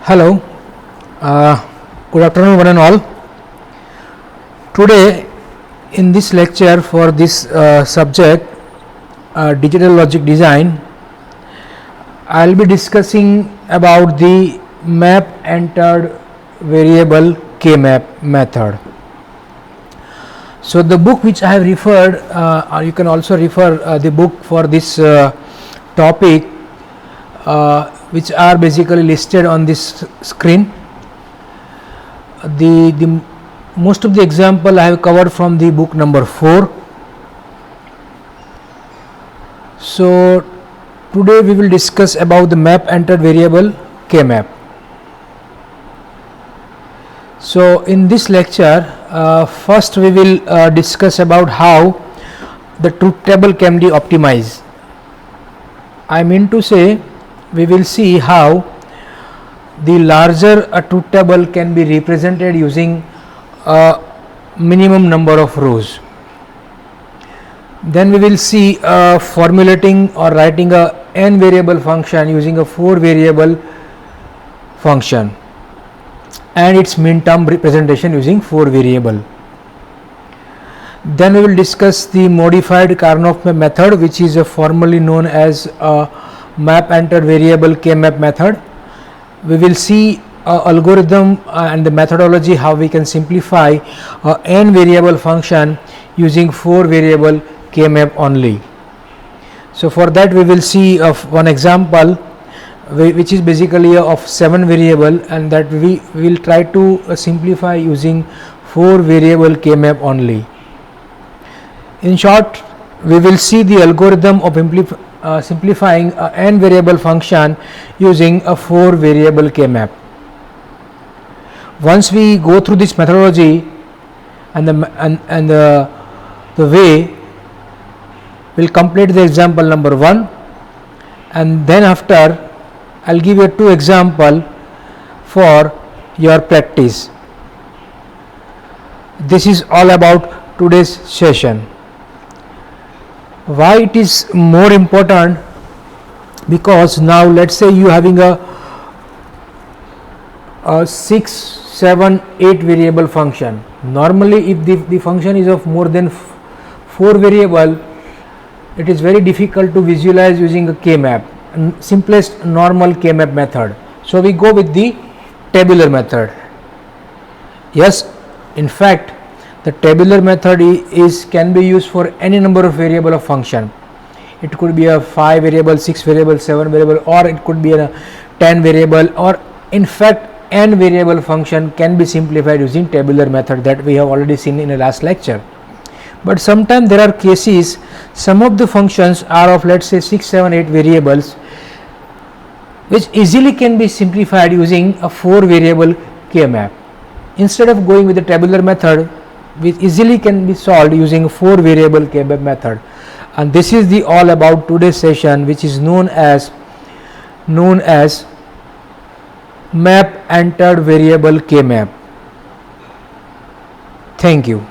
Hello, uh, good afternoon, one and all. Today, in this lecture for this subject, digital logic design, I will be discussing about the map entered variable K-map method. So, the book which I have referred, or you can also refer the book for this topic, which are basically listed on this screen. The most of the example I have covered from the book number 4. So today we will discuss about the map entered variable K-map. So in this lecture, first we will discuss about how the truth table can be optimized. I mean to say, we will see how the larger truth table can be represented using a minimum number of rows. Then we will see formulating or writing a n variable function using a 4 variable function and its min term representation using 4 variable. Then we will discuss the modified Karnaugh method, which is formally known as a map entered variable K-map method. We will see algorithm and the methodology how we can simplify n variable function using 4 variable K-map only. So for that we will see one example which is basically of 7 variable, and that we will try to simplify using 4 variable K-map only. In short, we will see the algorithm of simplifying a n variable function using a 4 variable K-map. Once we go through this methodology and the way, we'll complete the example number 1, and then after I'll give you 2 example for your practice. This is all about today's session. Why it is more important? Because now let's say you having a 6, 7, 8 variable function. Normally if the function is of more than 4 variable, it is very difficult to visualize using a K-map, simplest normal K-map method. So we go with the tabular method. Yes, in fact the tabular method can be used for any number of variable of function. It could be a 5 variable, 6 variable, 7 variable, or it could be a 10 variable, or in fact n variable function can be simplified using tabular method, that we have already seen in the last lecture. But sometimes there are cases, some of the functions are of let's say 6, 7, 8 variables, which easily can be simplified using a 4 variable K-map. Instead of going with the tabular method, which easily can be solved using 4 variable K-map method. And this is the all about today's session, which is known as map entered variable K-map. Thank you.